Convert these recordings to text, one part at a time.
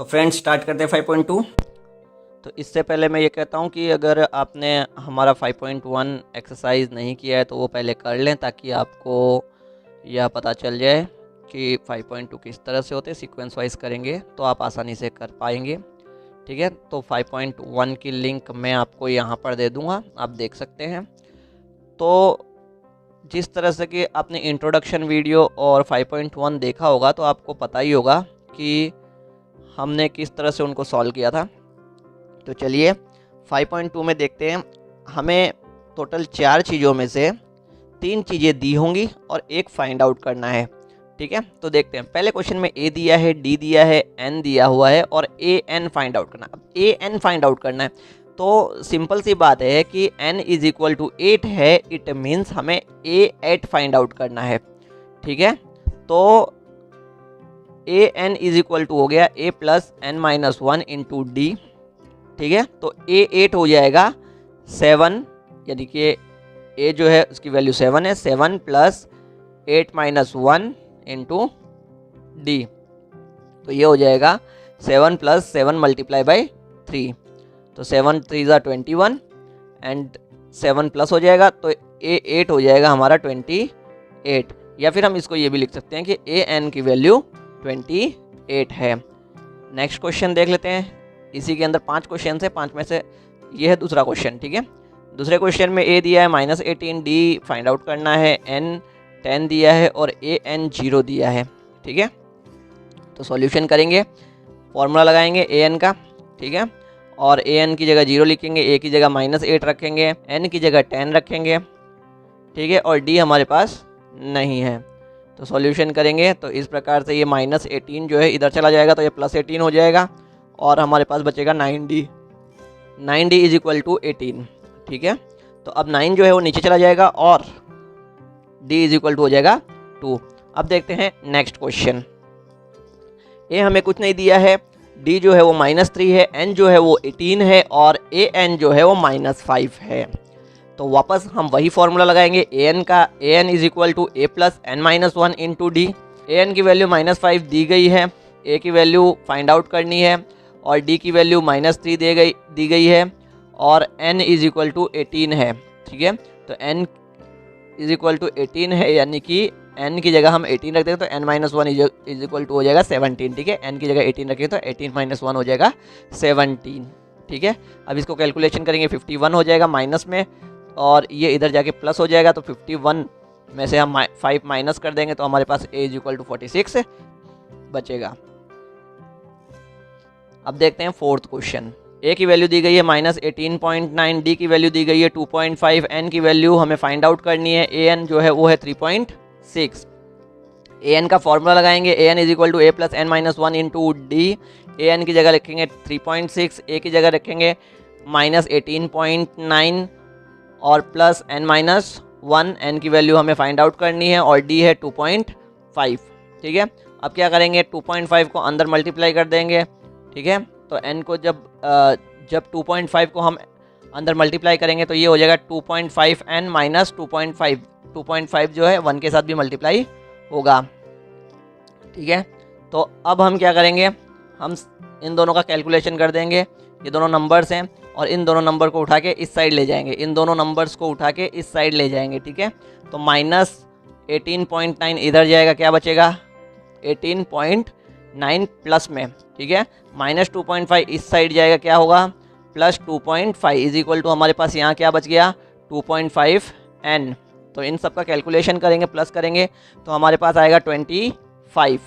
तो friends start करते हैं 5.2। तो इससे पहले मैं ये कहता हूँ कि अगर आपने हमारा 5.1 एक्सरसाइज नहीं किया है तो वो पहले कर लें, ताकि आपको यह पता चल जाए कि 5.2 किस तरह से होते हैं। सीक्वेंस वाइज करेंगे तो आप आसानी से कर पाएंगे। ठीक है, तो 5.1 की लिंक मैं आपको यहाँ पर दे दूँगा, आप देख सकते हैं। तो जिस तरह से कि आपने इंट्रोडक्शन वीडियो और 5.1 देखा होगा तो आपको पता ही होगा कि हमने किस तरह से उनको सॉल्व किया था। तो चलिए 5.2 में देखते हैं। हमें टोटल 4 चीज़ों में से 3 चीज़ें दी होंगी और एक फाइंड आउट करना है। ठीक है, तो देखते हैं। पहले क्वेश्चन में ए दिया है, डी दिया है, एन दिया हुआ है और ए एन फाइंड आउट करना। अब ए एन फाइंड आउट करना है तो सिंपल सी बात है कि n इज इक्वल टू 8 है। इट मीन्स हमें ए 8 फाइंड आउट करना है। ठीक है, तो a n is equal to हो गया a plus n minus 1 into d. ठीक है, तो ए 8 हो जाएगा 7, यानी कि ए जो है उसकी वैल्यू 7 है। 7 प्लस 8 माइनस 1 इंटू डी, तो ये हो जाएगा 7 प्लस 7 मल्टीप्लाई बाई 3। तो 7 3 ज़ा 21 एंड 7 प्लस हो जाएगा तो ए 8 हो जाएगा हमारा 28। या फिर हम इसको ये भी लिख सकते हैं कि ए एन की वैल्यू 28 है। नेक्स्ट क्वेश्चन देख लेते हैं। इसी के अंदर 5 क्वेश्चन है, 5 में से ये है दूसरा क्वेश्चन। ठीक है, दूसरे क्वेश्चन में ए दिया है -18, डी फाइंड आउट करना है, एन 10 दिया है और ए एन 0 दिया है। ठीक है, तो सॉल्यूशन करेंगे, फॉर्मूला लगाएंगे ए एन का। ठीक है, और ए एन की जगह 0 लिखेंगे, ए की जगह -8 रखेंगे, एन की जगह 10 रखेंगे। ठीक है, और डी हमारे पास नहीं है तो सॉल्यूशन करेंगे। तो इस प्रकार से ये -18 जो है इधर चला जाएगा तो ये +18 हो जाएगा और हमारे पास बचेगा 9d। 9d is equal to 18। ठीक है, तो अब 9 जो है वो नीचे चला जाएगा और d इज इक्वल टू हो जाएगा 2। अब देखते हैं नेक्स्ट क्वेश्चन। ए हमें कुछ नहीं दिया है, डी जो है वो -3 है, एन जो है वो 18 है और ए एन जो है वो -5 है। तो वापस हम वही फॉर्मूला लगाएंगे ए एन का। A n is equal to a plus n minus 1 into d. A n की वैल्यू -5 दी गई है, ए की वैल्यू फाइंड आउट करनी है और डी की वैल्यू -3 दी गई है और n इज इक्वल टू 18 है। ठीक है, तो n इज इक्वल टू 18 है, यानी कि n की जगह हम 18 रख देंगे तो n minus 1 is equal to हो जाएगा 17। ठीक है, n की जगह 18 रखेंगे तो 18 माइनस 1 हो जाएगा 17। ठीक है, अब इसको कैलकुलेशन करेंगे 51 हो जाएगा माइनस में और ये इधर जाके प्लस हो जाएगा। तो 51 में से हम 5 माइनस कर देंगे तो हमारे पास a इज इक्वल टू 46 बचेगा। अब देखते हैं फोर्थ क्वेश्चन। ए की वैल्यू दी गई है -18.9, डी की वैल्यू दी गई है 2.5, एन की वैल्यू हमें फाइंड आउट करनी है। ए एन जो है वो है 3.6। ए एन का फॉर्मूला लगाएंगे, a n is equal to a plus n minus 1 into d. A n की जगह रखेंगे 3.6, ए की जगह रखेंगे -18.9 और प्लस एन माइनस 1। एन की वैल्यू हमें फाइंड आउट करनी है और डी है 2.5। ठीक है, अब क्या करेंगे, 2.5 को अंदर मल्टीप्लाई कर देंगे। ठीक है, तो n को जब 2.5 को हम अंदर मल्टीप्लाई करेंगे तो ये हो जाएगा 2.5n माइनस 2.5। 2.5 जो है 1 के साथ भी मल्टीप्लाई होगा। ठीक है, तो अब हम क्या करेंगे, हम इन दोनों का कैलकुलेशन कर देंगे। ये दोनों नंबर्स हैं और इन दोनों नंबर को उठा के इस साइड ले जाएंगे, इन दोनों नंबर्स को उठा के इस साइड ले जाएंगे। ठीक है, तो -18.9 इधर जाएगा, क्या बचेगा 18.9 प्लस में। ठीक है, -2.5 इस साइड जाएगा, क्या होगा +2.5 इज इक्वल टू हमारे पास यहाँ क्या बच गया 2.5n। तो इन सब का कैलकुलेशन करेंगे, प्लस करेंगे तो हमारे पास आएगा 25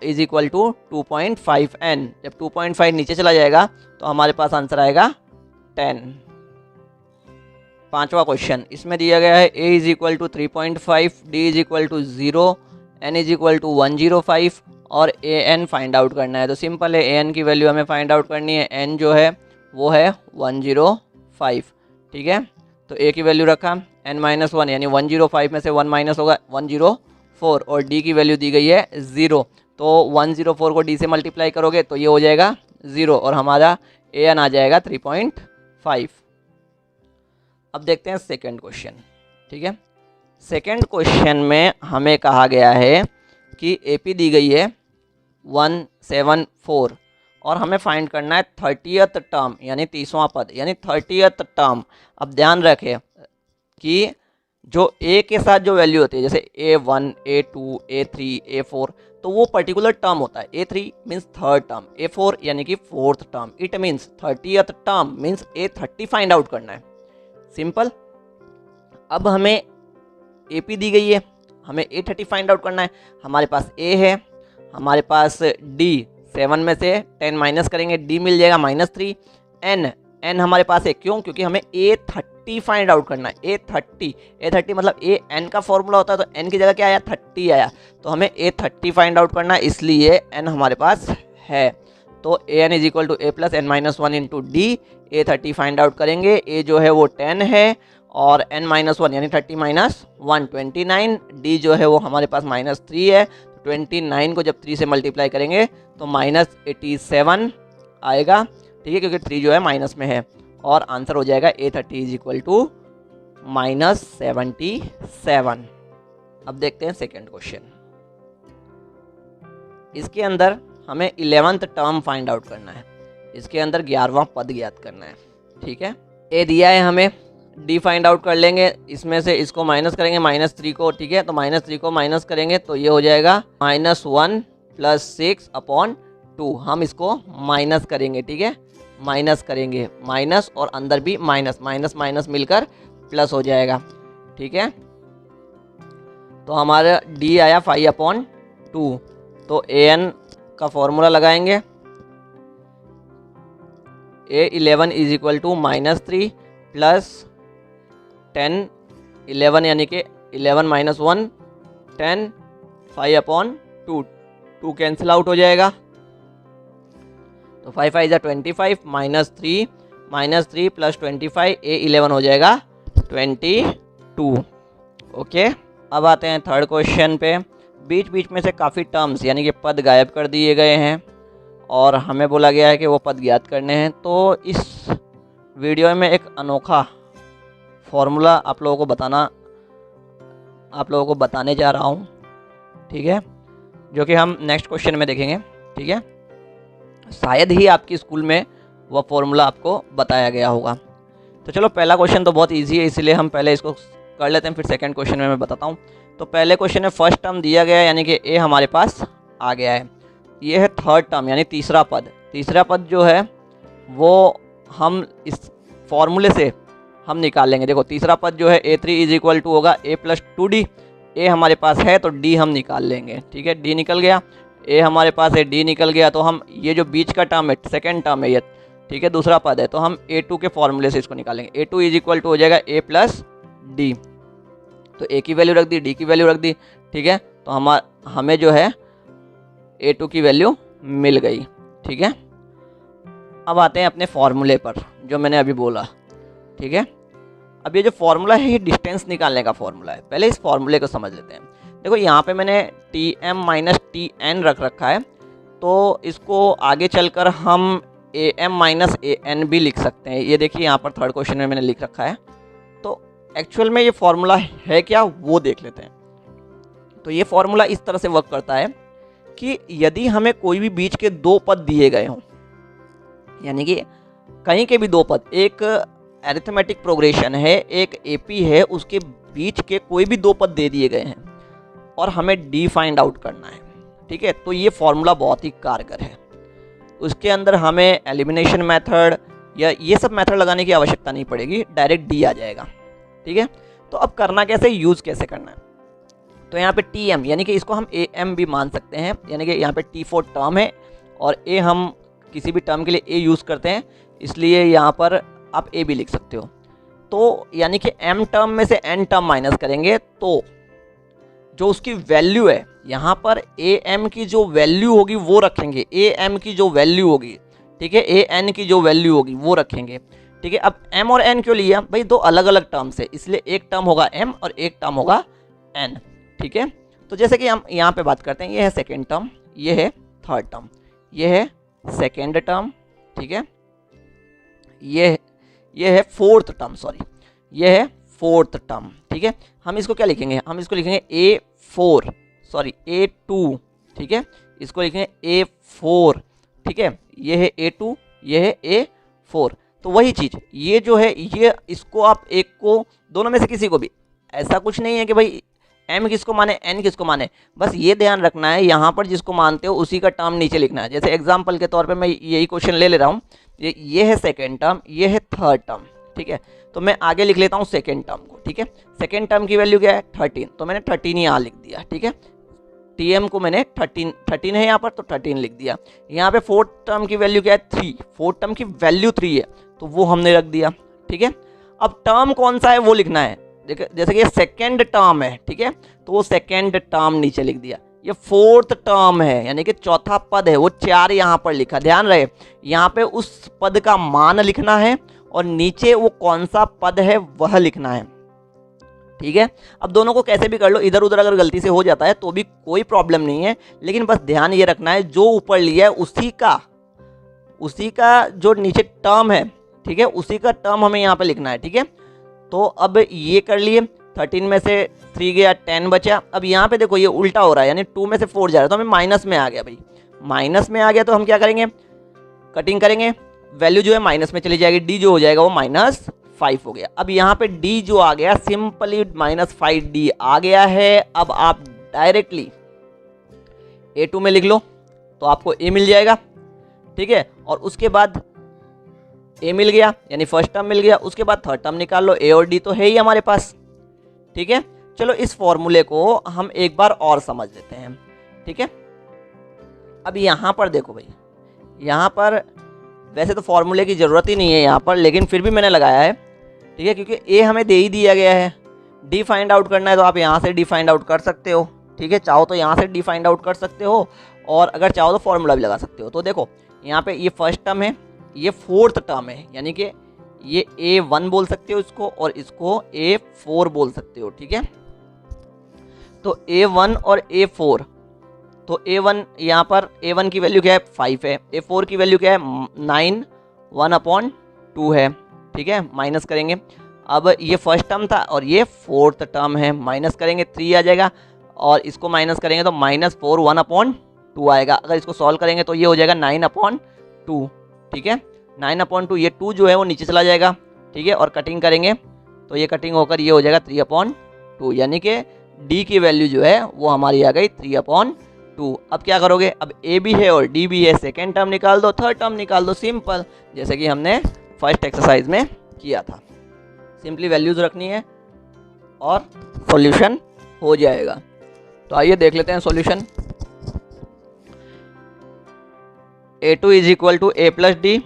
इज इक्वल टू 2.5n। जब 2.5 नीचे चला जाएगा तो हमारे पास आंसर आएगा 10। पांचवा क्वेश्चन, इसमें दिया गया है a is equal to 3.5, d is equal to 0, n is equal to 105 और ए एन फाइंड आउट करना है। तो सिंपल है, ए एन की वैल्यू हमें फाइंड आउट करनी है। एन जो है वो है 105। ठीक है, तो ए की वैल्यू रखा n माइनस 1, यानी 105 में से 1 माइनस होगा 104 और डी की वैल्यू दी गई है 0। तो 104 को डी से मल्टीप्लाई करोगे तो ये हो जाएगा 0 और हमारा ए एन आ जाएगा 3.5। अब देखते हैं सेकेंड क्वेश्चन। ठीक है, सेकेंड क्वेश्चन में हमें कहा गया है कि AP दी गई है 174 और हमें फाइंड करना है 30th टर्म यानी 30वां पद यानी 30th टर्म। अब ध्यान रखें कि जो a के साथ जो वैल्यू होती है जैसे a1 a2 a3 a4 तो वो पर्टिकुलर टर्म होता है। a3 means third term, a4 यानी कि fourth term. It means 30th term means a30 find out करना है। सिंपल। अब हमें AP दी गई है, हमें a30 फाइंड आउट करना है। हमारे पास a है, हमारे पास d, 7 में से 10 माइनस करेंगे d मिल जाएगा -3। n हमारे पास है, क्यों? क्योंकि हमें a30 फाइंड आउट करना है। a30 मतलब n का फॉर्मूला होता है तो n की जगह क्या आया? 30 आया, तो हमें a30 फाइंड आउट करना है, इसलिए n हमारे पास है। तो an is equal to a plus n minus 1 into d. a30 find out करेंगे, a जो है वो 10 है और n माइनस 1 यानी 30 माइनस 1 29, d जो है वो हमारे पास -3 है। 29 को जब 3 से मल्टीप्लाई करेंगे तो -87 आएगा, ठीक है, क्योंकि 3 जो है माइनस में है, और आंसर हो जाएगा a30 इज इक्वल टू -77। अब देखते हैं सेकेंड क्वेश्चन। इसके अंदर हमें 11th टर्म फाइंड आउट करना है, इसके अंदर 11वां पद ज्ञात करना है, ठीक है। a दिया है हमें, d फाइंड आउट कर लेंगे, इसमें से इसको माइनस करेंगे -3 को, ठीक है, तो -3 को माइनस करेंगे तो ये हो जाएगा -1 + 6/2। हम इसको माइनस करेंगे, ठीक है, माइनस करेंगे, माइनस और अंदर भी माइनस, माइनस माइनस मिलकर प्लस हो जाएगा, ठीक है। तो हमारा d आया 5/2। तो an का फॉर्मूला लगाएंगे, a11 is equal to -3 plus 10, 11 यानी कि 11 माइनस 1 10, 5/2, 2 कैंसिल आउट हो जाएगा, तो 5 5 जा 25, -3 प्लस 25, a11 हो जाएगा 22। ओके, अब आते हैं थर्ड क्वेश्चन पे। बीच बीच में से काफ़ी टर्म्स यानी कि पद गायब कर दिए गए हैं और हमें बोला गया है कि वो पद ज्ञात करने हैं। तो इस वीडियो में एक अनोखा फॉर्मूला आप लोगों को बताने जा रहा हूँ, ठीक है, जो कि हम नेक्स्ट क्वेश्चन में देखेंगे, ठीक है। शायद ही आपकी स्कूल में वह फॉर्मूला आपको बताया गया होगा। तो चलो, पहला क्वेश्चन तो बहुत इजी है, इसलिए हम पहले इसको कर लेते हैं, फिर सेकंड क्वेश्चन में मैं बताता हूँ। तो पहले क्वेश्चन में फर्स्ट टर्म दिया गया है यानी कि a हमारे पास आ गया है। ये है थर्ड टर्म यानी तीसरा पद। तीसरा पद जो है वो हम इस फॉर्मूले से हम निकाल लेंगे। देखो, तीसरा पद जो है a3 इज इक्वल टू होगा a + 2d। a हमारे पास है तो d हम निकाल लेंगे, ठीक है, d निकल गया, a हमारे पास है, d निकल गया। तो हम ये जो बीच का टर्म है, सेकेंड टर्म है ये, ठीक है, दूसरा पद है, तो हम a2 के फॉर्मूले से इसको निकालेंगे। a2 इज इक्वल टू हो जाएगा a + d। तो a की वैल्यू रख दी, d की वैल्यू रख दी, ठीक है, तो हमें जो है a2 की वैल्यू मिल गई, ठीक है। अब आते हैं अपने फॉर्मूले पर जो मैंने अभी बोला, ठीक है। अब ये जो फॉर्मूला है ये डिस्टेंस निकालने का फॉर्मूला है। पहले इस फॉर्मूले को समझ लेते हैं। देखो, यहाँ पे मैंने tm - tn रख रखा है, तो इसको आगे चलकर हम am - an भी लिख सकते हैं। ये देखिए, यहाँ पर थर्ड क्वेश्चन में मैंने लिख रखा है। तो एक्चुअल में ये फॉर्मूला है क्या, वो देख लेते हैं। तो ये फॉर्मूला इस तरह से वर्क करता है कि यदि हमें कोई भी बीच के दो पद दिए गए हों, यानी कि कहीं के भी दो पद, एक अरिथमेटिक प्रोग्रेशन है, एक एपी है, उसके बीच के कोई भी दो पद दे दिए गए हैं और हमें डी फाइंड आउट करना है, ठीक है, तो ये फॉर्मूला बहुत ही कारगर है। उसके अंदर हमें एलिमिनेशन मेथड या ये सब मेथड लगाने की आवश्यकता नहीं पड़ेगी, डायरेक्ट डी आ जाएगा, ठीक है। तो अब करना कैसे, यूज़ कैसे करना है। तो यहाँ पे टी एम यानी कि इसको हम ए एम भी मान सकते हैं, यानी कि यहाँ पे T4 टर्म है और ए हम किसी भी टर्म के लिए ए यूज़ करते हैं, इसलिए यहाँ पर आप ए भी लिख सकते हो। तो यानी कि एम टर्म में से एन टर्म माइनस करेंगे तो जो उसकी वैल्यू है, यहाँ पर ए एम की जो वैल्यू होगी वो रखेंगे, ए एम की जो वैल्यू होगी, ठीक है, ए एन की जो वैल्यू होगी वो रखेंगे, ठीक है। अब एम और एन क्यों लिया भाई, दो अलग अलग टर्म्स है, इसलिए एक टर्म होगा एम और एक टर्म होगा एन, ठीक है। तो जैसे कि हम यहाँ पे बात करते हैं, ये है सेकेंड टर्म, ये है थर्ड टर्म, ये है सेकेंड टर्म, ठीक है, ये है फोर्थ टर्म, सॉरी, ये है फोर्थ टर्म, ठीक है। हम इसको क्या लिखेंगे, हम इसको लिखेंगे A2, ठीक है, इसको लिखेंगे A4, ठीक है, ये है A2, ये है A4। तो वही चीज़ ये जो है, ये इसको आप एक को दोनों में से किसी को भी, ऐसा कुछ नहीं है कि भाई m किसको माने n किसको माने, बस ये ध्यान रखना है यहाँ पर जिसको मानते हो उसी का टर्म नीचे लिखना है। जैसे एग्जांपल के तौर पे मैं यही क्वेश्चन ले रहा हूँ, ये है सेकेंड टर्म, ये है थर्ड टर्म, ठीक है। तो मैं आगे लिख लेता हूँ सेकेंड टर्म को, ठीक है। सेकेंड टर्म की वैल्यू क्या है 13, तो मैंने 13 यहाँ लिख दिया, ठीक है। TM को मैंने 13 है यहाँ पर, तो 13 लिख दिया। यहाँ पे फोर्थ टर्म की वैल्यू क्या है 3, फोर्थ टर्म की वैल्यू 3 है, तो वो हमने रख दिया, ठीक है। अब टर्म कौन सा है वो लिखना है, देखिए जैसे कि ये सेकेंड टर्म है, ठीक है, तो वो सेकेंड टर्म नीचे लिख दिया। ये फोर्थ टर्म है यानी कि चौथा पद है, वो 4 यहाँ पर लिखा। ध्यान रहे यहाँ पे उस पद का मान लिखना है और नीचे वो कौन सा पद है वह लिखना है, ठीक है। अब दोनों को कैसे भी कर लो, इधर उधर अगर गलती से हो जाता है तो भी कोई प्रॉब्लम नहीं है, लेकिन बस ध्यान ये रखना है जो ऊपर लिया है उसी का जो नीचे टर्म है, ठीक है, उसी का टर्म हमें यहाँ पे लिखना है, ठीक है। तो अब ये कर लिए, 13 में से 3 गया 10 बचा। अब यहाँ पे देखो ये उल्टा हो रहा है, यानी 2 में से 4 जा रहा है, तो हमें माइनस में आ गया भाई। माइनस में आ गया तो हम क्या करेंगे, कटिंग करेंगे, वैल्यू जो है माइनस में चली जाएगी, डी जो हो जाएगा वो -5 हो गया। अब यहाँ पे डी जो आ गया सिंपली -5D आ गया है। अब आप डायरेक्टली A2 में लिख लो तो आपको A मिल जाएगा, ठीक है। और उसके बाद A मिल गया यानी फर्स्ट टर्म मिल गया, उसके बाद थर्ड टर्म निकाल लो, A और D तो है ही हमारे पास, ठीक है। चलो इस फॉर्मूले को हम एक बार और समझ लेते हैं, ठीक है। अब यहाँ पर देखो भाई, यहाँ पर वैसे तो फॉर्मूले की ज़रूरत ही नहीं है यहाँ पर, लेकिन फिर भी मैंने लगाया है, ठीक है, क्योंकि A हमें दे ही दिया गया है। D फाइंड आउट करना है तो आप यहाँ से D फाइंड आउट कर सकते हो, ठीक है। चाहो तो यहाँ से D फाइंड आउट कर सकते हो, और अगर चाहो तो फॉर्मूला भी लगा सकते हो। तो देखो यहाँ पे ये फर्स्ट टर्म है, ये फोर्थ टर्म है, यानी कि ये A1 बोल सकते हो इसको, और इसको A4 बोल सकते हो, ठीक है। तो A1 और A4, तो A1 यहाँ पर A1 की वैल्यू क्या है 5 है, A4 की वैल्यू क्या है 9, 1/2 है, ठीक है। माइनस करेंगे, अब ये फर्स्ट टर्म था और ये फोर्थ टर्म है, माइनस करेंगे 3 आ जाएगा, और इसको माइनस करेंगे तो -4 1/2 आएगा। अगर इसको सॉल्व करेंगे तो ये हो जाएगा 9/2, ठीक है। 9/2, ये 2 जो है वो नीचे चला जाएगा, ठीक है। और कटिंग करेंगे तो ये कटिंग होकर ये हो जाएगा 3/2, यानी कि D की वैल्यू जो है वो हमारी आ गई 3/2। अब क्या करोगे, अब A भी है और D भी है, सेकेंड टर्म निकाल दो, थर्ड टर्म निकाल दो, सिंपल, जैसे कि हमने फर्स्ट एक्सरसाइज में किया था। सिंपली वैल्यूज रखनी है और सॉल्यूशन हो जाएगा। तो आइए देख लेते हैं solution. A2 = A + D,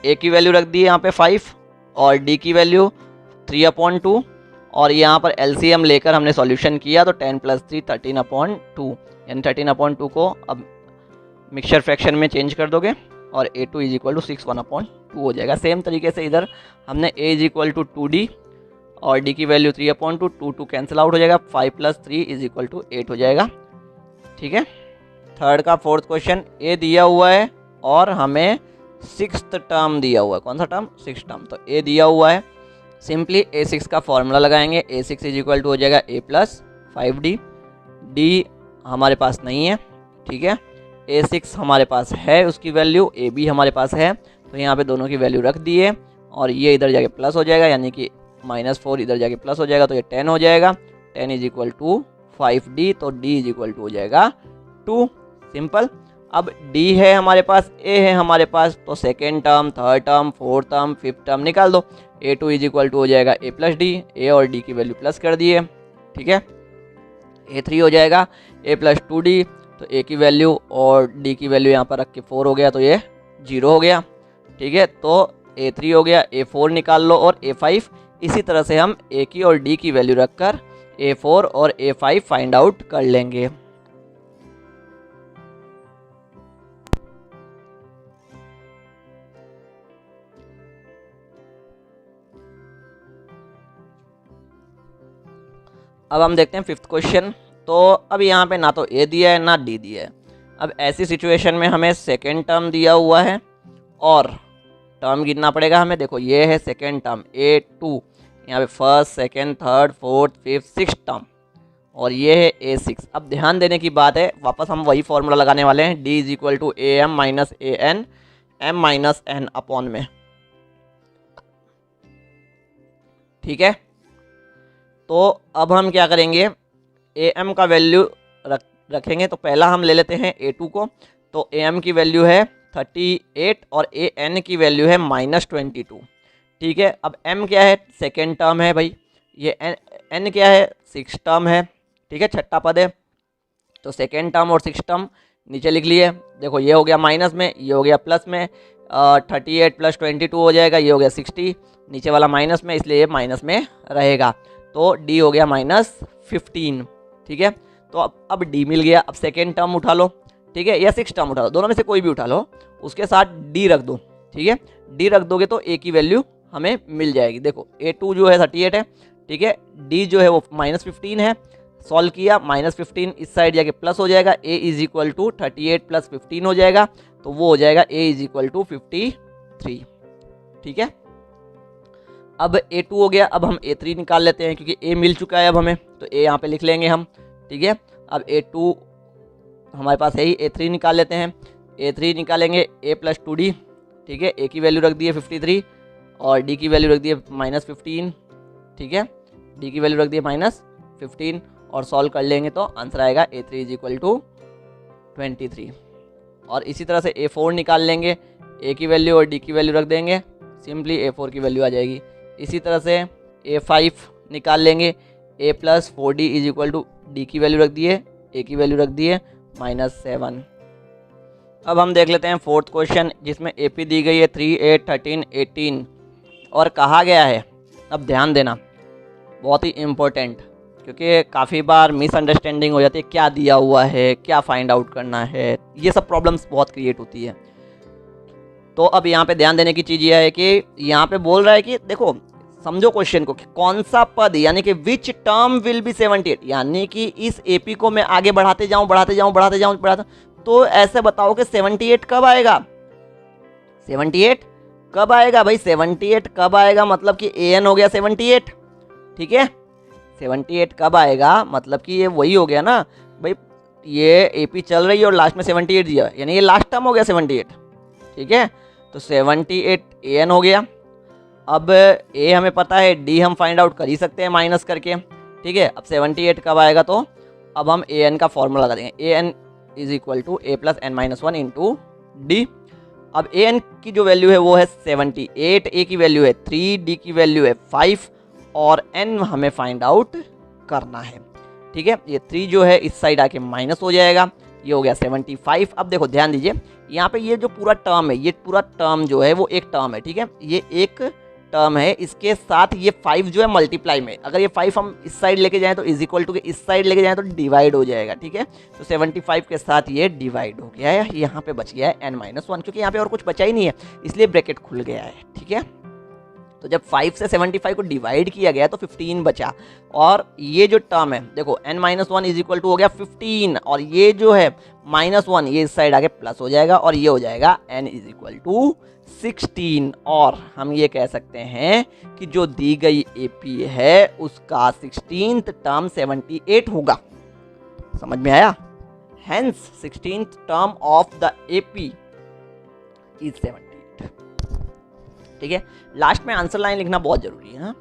A की वैल्यू रख दी यहाँ पे 5 और D की वैल्यू 3/2, और यहाँ पर LCM लेकर हमने सॉल्यूशन किया तो 10 + 3 13/2, यानी 13/2 को अब मिक्सचर फ्रैक्शन में चेंज कर दोगे और A2 = 6 1/2 हो जाएगा। सेम तरीके से इधर हमने A = 2D और D की वैल्यू 3/2, 2 कैंसिल आउट हो जाएगा, 5 + 3 = 8 हो जाएगा, ठीक है। थर्ड का फोर्थ क्वेश्चन, A दिया हुआ है और हमें 6th टर्म दिया हुआ है, कौन सा टर्म 6th टर्म, तो A दिया हुआ है, सिंपली A6 का फॉर्मूला लगाएंगे, A6 = हो जाएगा A + 5D, D हमारे पास नहीं है, ठीक है। A6 हमारे पास है, उसकी वैल्यू, A भी हमारे पास है, तो यहाँ पे दोनों की वैल्यू रख दिए, और ये इधर जाके प्लस हो जाएगा, यानी कि -4 इधर जाके प्लस हो जाएगा, तो ये 10 हो जाएगा, 10 = 5D, तो D = हो जाएगा 2, सिंपल। अब D है हमारे पास, A है हमारे पास, तो second term, third term, fourth term, fifth term निकाल दो। A2 = हो जाएगा A + D, A और D की वैल्यू प्लस कर दिए, ठीक है। A3 हो जाएगा A + 2D, तो A की वैल्यू और D की वैल्यू यहाँ पर रख के 4 हो गया, तो ये 0 हो गया, ठीक है। तो A3 हो गया, A4 निकाल लो और A5, इसी तरह से हम A की और D की वैल्यू रखकर A4 और A5 फाइंड आउट कर लेंगे। अब हम देखते हैं फिफ्थ क्वेश्चन। तो अब यहाँ पे ना तो A दिया है ना D दिया है। अब ऐसी सिचुएशन में हमें सेकेंड टर्म दिया हुआ है और टर्म गिनना पड़ेगा हमें। देखो ये है सेकेंड टर्म A2, यहाँ पे first, second, third, fourth, fifth, six term, और ये है A6। अब ध्यान देने की बात है, वापस हम वही फॉर्मूला लगाने वाले हैं, D = AM - AN, m minus n upon में। ठीक है, तो अब हम क्या करेंगे, am का वैल्यू रखेंगे। तो पहला हम ले लेते हैं a2 को, तो am की वैल्यू है 38 और an की वैल्यू है -22। ठीक है, अब m क्या है, सेकेंड टर्म है भाई, ये n क्या है, 6 टर्म है। ठीक है, छठा पद है, तो सेकेंड टर्म और 6 टर्म नीचे लिख लिए। देखो ये हो गया माइनस में, ये हो गया प्लस में, 38 + 22 हो जाएगा, ये हो गया 60, नीचे वाला माइनस में, इसलिए ये माइनस में रहेगा। तो d हो गया -15। ठीक है, तो अब d मिल गया। अब सेकेंड टर्म उठा लो, ठीक है, या 6 टर्म उठा लो, दोनों में से कोई भी उठा लो, उसके साथ d रख दो। ठीक है, d रख दोगे तो a की वैल्यू हमें मिल जाएगी। देखो a2 जो है 38 है, ठीक है, d जो है वो -15 है, सॉल्व किया, -15 इस साइड जाके प्लस हो जाएगा, a = 38 + 15 हो जाएगा, तो वो हो जाएगा a = 53। ठीक है, अब a2 हो गया। अब हम a3 निकाल लेते हैं, क्योंकि a मिल चुका है अब हमें, तो a यहाँ पे लिख लेंगे हम। ठीक है, अब a2 हमारे पास है ही, a3 निकाल लेते हैं। a3 निकालेंगे a + 2d। ठीक है, a की वैल्यू रख दी है 53 और d की वैल्यू रख दी है -15। ठीक है, d की वैल्यू रख दी है -15 और सॉल्व कर लेंगे तो आंसर आएगा a3 = 23। और इसी तरह से a4 निकाल लेंगे, a की वैल्यू और d की वैल्यू रख देंगे, सिंपली a4 की वैल्यू आ जाएगी। इसी तरह से a5 निकाल लेंगे, a + 4d = d की वैल्यू रख दिए, a की वैल्यू रख दिए -7। अब हम देख लेते हैं फोर्थ क्वेश्चन, जिसमें AP दी गई है 3, 8, 13, 18 और कहा गया है, अब ध्यान देना, बहुत ही इम्पोर्टेंट, क्योंकि काफ़ी बार मिसअंडरस्टैंडिंग हो जाती है, क्या दिया हुआ है, क्या फाइंड आउट करना है, ये सब प्रॉब्लम्स बहुत क्रिएट होती है। तो अब यहाँ पे ध्यान देने की चीज़ ये है कि यहाँ पे बोल रहा है कि देखो समझो क्वेश्चन को, कि कौन सा पद, यानी कि विच टर्म विल बी 78, यानी कि इस AP को मैं आगे बढ़ाते जाऊँ, तो ऐसे बताओ कि 78 कब आएगा, 78 कब आएगा भाई, 78 कब आएगा, मतलब कि an हो गया 78। ठीक है, 78 कब आएगा, मतलब कि ये वही हो गया ना भाई, ये AP चल रही है और लास्ट में 78 दिया, यानी ये लास्ट टर्म हो गया 78। ठीक है, तो 78 an हो गया। अब a हमें पता है, d हम फाइंड आउट कर ही सकते हैं माइनस करके। ठीक है, अब 78 कब आएगा, तो अब हम an का फॉर्मूला लगा देंगे, an = a + n - 1 × d। अब an की जो वैल्यू है वो है 78, a की वैल्यू है 3, d की वैल्यू है 5 और n हमें फाइंड आउट करना है। ठीक है, ये 3 जो है इस साइड आके माइनस हो जाएगा, ये हो गया 75। अब देखो ध्यान दीजिए, यहाँ पे ये जो पूरा टर्म है, ये पूरा टर्म जो है वो एक टर्म है। ठीक है, ये एक टर्म है, इसके साथ ये 5 जो है मल्टीप्लाई में, अगर ये 5 हम इस साइड लेके जाएं तो = के इस साइड लेके जाएं तो डिवाइड हो जाएगा। ठीक है, तो 75 के साथ ये डिवाइड हो गया है, यहाँ पे बच गया है n - 1, क्योंकि यहाँ पे और कुछ बचा ही नहीं है, इसलिए ब्रैकेट खुल गया है। ठीक है, तो जब 5 से 75 को डिवाइड किया गया तो 15 बचा, और ये जो टर्म है देखो n - 1 हो गया 15, और ये जो है -1 ये इस साइड आगे प्लस हो जाएगा, और ये हो जाएगा n = 16। और हम ये कह सकते हैं कि जो दी गई AP है उसका 16th टर्म 78 होगा। समझ में आया? Hence 16th term of the AP is 78। ठीक है, लास्ट में आंसर लाइन लिखना बहुत जरूरी है।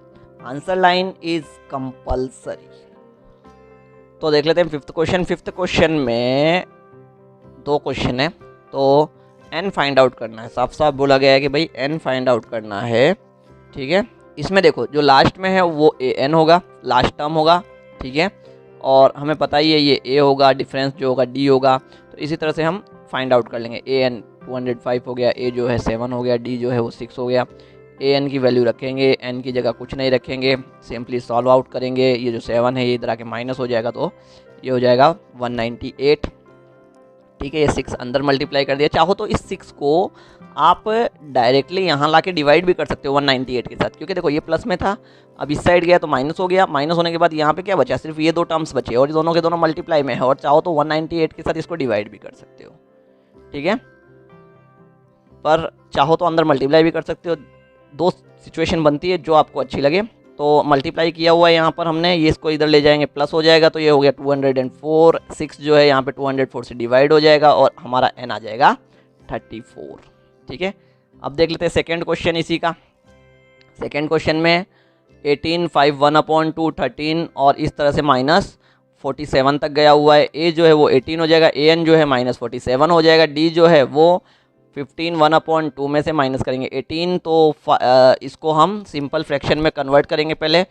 Answer line is compulsory. तो देख लेते हैं फिफ्थ क्वेश्चन। फिफ्थ क्वेश्चन में 2 क्वेश्चन है, तो n फाइंड आउट करना है। साफ साफ बोला गया है कि भाई n फाइंड आउट करना है। ठीक है, इसमें देखो जो लास्ट में है वो an होगा, लास्ट टर्म होगा। ठीक है, और हमें पता ही है ये a होगा, डिफरेंस जो होगा d होगा। तो इसी तरह से हम फाइंड आउट कर लेंगे। an 205 हो गया, a जो है 7 हो गया, d जो है वो 6 हो गया। an की वैल्यू रखेंगे, n की जगह कुछ नहीं रखेंगे, सिंपली सॉल्व आउट करेंगे। ये जो 7 है ये इधर आके माइनस हो जाएगा, तो ये हो जाएगा 198। ठीक है, ये 6 अंदर मल्टीप्लाई कर दिया। चाहो तो इस 6 को आप डायरेक्टली यहाँ ला के डिवाइड भी कर सकते हो 198 के साथ, क्योंकि देखो ये प्लस में था, अब इस साइड गया तो माइनस हो गया। माइनस होने के बाद यहाँ पे क्या बचा, सिर्फ ये 2 टर्म्स बचे, और दोनों के दोनों मल्टीप्लाई में है, और चाहो तो 198 के साथ इसको डिवाइड भी कर सकते हो। ठीक है, पर चाहो तो अंदर मल्टीप्लाई भी कर सकते हो। 2 सिचुएशन बनती है, जो आपको अच्छी लगे। तो मल्टीप्लाई किया हुआ है यहाँ पर हमने, ये इसको इधर ले जाएंगे, प्लस हो जाएगा, तो ये हो गया 204। 6 जो है यहाँ पे 204 से डिवाइड हो जाएगा, और हमारा n आ जाएगा 34। ठीक है, अब देख लेते हैं सेकेंड क्वेश्चन इसी का। सेकेंड क्वेश्चन में 18, 5, 1/2, 13 और इस तरह से -47 तक गया हुआ है। ए जो है वो 18 हो जाएगा, ए एन जो है -47 हो जाएगा, डी जो है वो 15 1/2 में से माइनस करेंगे 18, तो इसको हम सिंपल फ्रैक्शन में कन्वर्ट करेंगे पहले।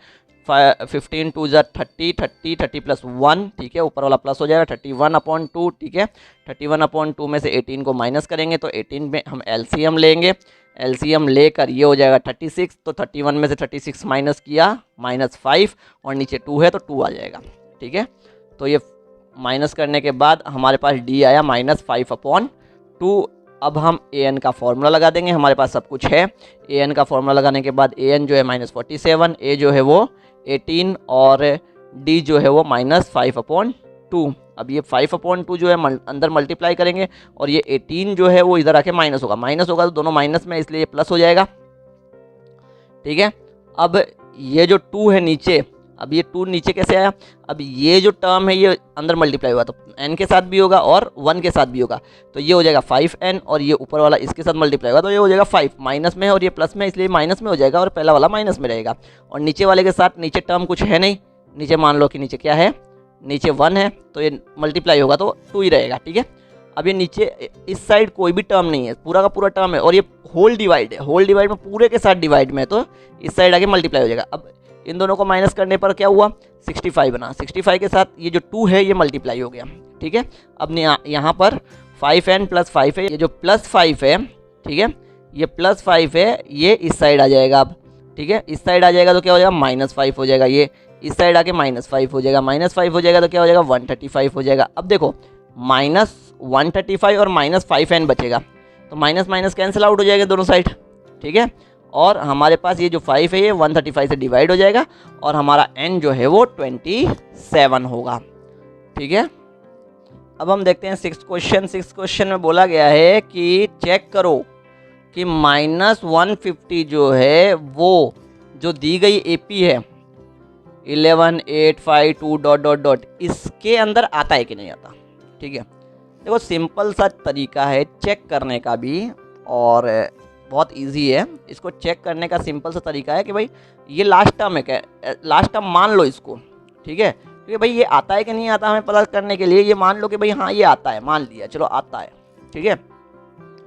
15 2 ज़ा 30, 30 30 + 1, ठीक है, ऊपर वाला प्लस हो जाएगा 31/2, ठीक है। 31/2 में से 18 को माइनस करेंगे तो 18 में हम एलसीएम लेंगे, एलसीएम लेकर ये हो जाएगा 36, तो 31 में से 36 माइनस किया -5 और नीचे 2 है तो 2 आ जाएगा, ठीक है। तो ये माइनस करने के बाद हमारे पास डी आया -5/2। अब हम ए एन का फॉर्मूला लगा देंगे, हमारे पास सब कुछ है। ए एन का फॉर्मूला लगाने के बाद ए एन जो है -47, ए जो है वो 18 और डी जो है वो -5/2। अब ये 5/2 जो है अंदर मल्टीप्लाई करेंगे और ये 18 जो है वो इधर आके माइनस होगा तो दोनों माइनस में, इसलिए ये प्लस हो जाएगा, ठीक है। अब ये जो 2 है नीचे, अब ये 2 नीचे कैसे आया, अब ये जो टर्म है ये अंदर मल्टीप्लाई हुआ तो n के साथ भी होगा और 1 के साथ भी होगा, तो ये हो जाएगा 5n और ये ऊपर वाला इसके साथ मल्टीप्लाई होगा तो ये हो जाएगा 5, माइनस में है और ये प्लस में, इसलिए माइनस में हो जाएगा और पहला वाला माइनस में रहेगा। और नीचे वाले के साथ नीचे टर्म कुछ है नहीं, नीचे मान लो कि नीचे क्या है, नीचे 1 है तो ये मल्टीप्लाई होगा तो 2 ही रहेगा, ठीक है। अब ये नीचे इस साइड कोई भी टर्म नहीं है, पूरा का पूरा टर्म है और ये होल डिवाइड है, होल डिवाइड में पूरे के साथ डिवाइड में, तो इस साइड आके मल्टीप्लाई हो जाएगा। अब इन दोनों को माइनस करने पर क्या हुआ, 65 बना, 65 के साथ ये जो 2 है ये मल्टीप्लाई हो गया, ठीक है। अब यहाँ पर 5n + 5 है, ये जो +5 है, ठीक है, ये +5 है, ये इस साइड आ जाएगा अब, ठीक है, इस साइड आ जाएगा तो क्या हो जाएगा -5 हो जाएगा, ये इस साइड आके -5 हो जाएगा, -5 हो जाएगा तो क्या हो जाएगा 135 हो जाएगा। अब देखो -135 और -5n बचेगा तो माइनस माइनस कैंसिल आउट हो जाएगा दोनों साइड, ठीक है। और हमारे पास ये जो 5 है ये 135 से डिवाइड हो जाएगा और हमारा n जो है वो 27 होगा, ठीक है। अब हम देखते हैं सिक्स्थ क्वेश्चन में बोला गया है कि चेक करो कि -150 जो है वो जो दी गई AP है 11 8 5 2 ... इसके अंदर आता है कि नहीं आता, ठीक है। देखो सिंपल सा तरीका है चेक करने का भी और बहुत इजी है, इसको चेक करने का सिंपल सा तरीका है कि भाई ये लास्ट टर्म है, क्या लास्ट टर्म मान लो इसको, ठीक है, क्योंकि भाई ये आता है कि नहीं आता हमें पता करने के लिए ये मान लो कि भाई हाँ ये आता है, मान लिया, चलो आता है, ठीक है।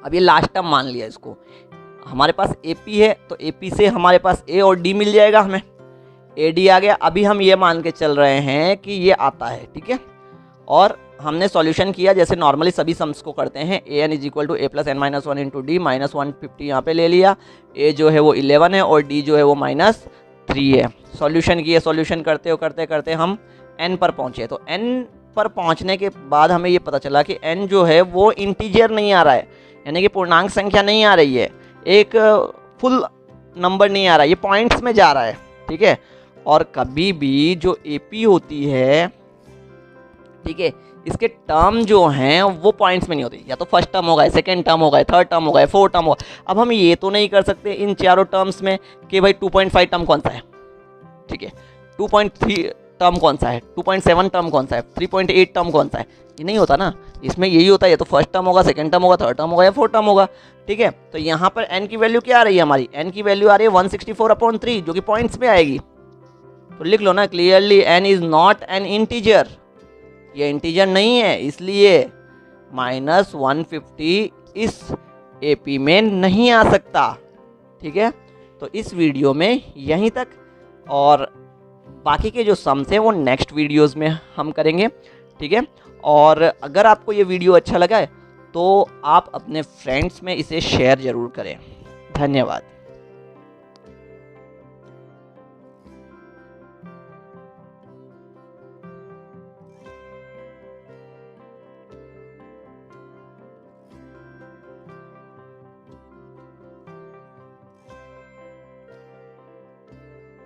अब ये लास्ट टर्म मान लिया इसको, हमारे पास AP है तो AP से हमारे पास A और D मिल जाएगा, हमें AD आ गया। अभी हम ये मान के चल रहे हैं कि ये आता है, ठीक है, और हमने सॉल्यूशन किया जैसे नॉर्मली सभी सम्स को करते हैं, an = a + n - 1 × d, -150 यहाँ पे ले लिया, a जो है वो 11 है और d जो है वो -3 है। सॉल्यूशन किए, सॉल्यूशन करते करते हम n पर पहुँचे, तो n पर पहुँचने के बाद हमें ये पता चला कि n जो है वो इंटीजर नहीं आ रहा है, यानी कि पूर्णांक संख्या नहीं आ रही है, एक फुल नंबर नहीं आ रहा है, ये पॉइंट्स में जा रहा है, ठीक है। और कभी भी जो AP होती है, ठीक है, इसके टर्म जो हैं वो पॉइंट्स में नहीं होते, या तो फर्स्ट टर्म होगा, सेकंड टर्म होगा, थर्ड टर्म होगा, फोर्थ टर्म होगा। अब हम ये तो नहीं कर सकते इन चारों टर्म्स में कि भाई 2.5 टर्म कौन सा है, ठीक है, 2.3 टर्म कौन सा है, 2.7 टर्म कौन सा है, 3.8 टर्म कौन सा है, ये नहीं होता ना। इसमें यही होता है, या तो फर्स्ट टर्म होगा, सेकंड टर्म होगा, थर्ड टर्म होगा या फोर्थ टर्म होगा, ठीक है। तो यहाँ पर n की वैल्यू क्या आ रही है, हमारी n की वैल्यू आ रही है 164/3 जो कि पॉइंट्स में आएगी, तो लिख लो ना clearly n is not an integer, ये इंटीजर नहीं है, इसलिए -150 इस AP में नहीं आ सकता, ठीक है। तो इस वीडियो में यहीं तक, और बाकी के जो सम्स हैं वो नेक्स्ट वीडियोस में हम करेंगे, ठीक है। और अगर आपको ये वीडियो अच्छा लगा है तो आप अपने फ्रेंड्स में इसे शेयर ज़रूर करें। धन्यवाद।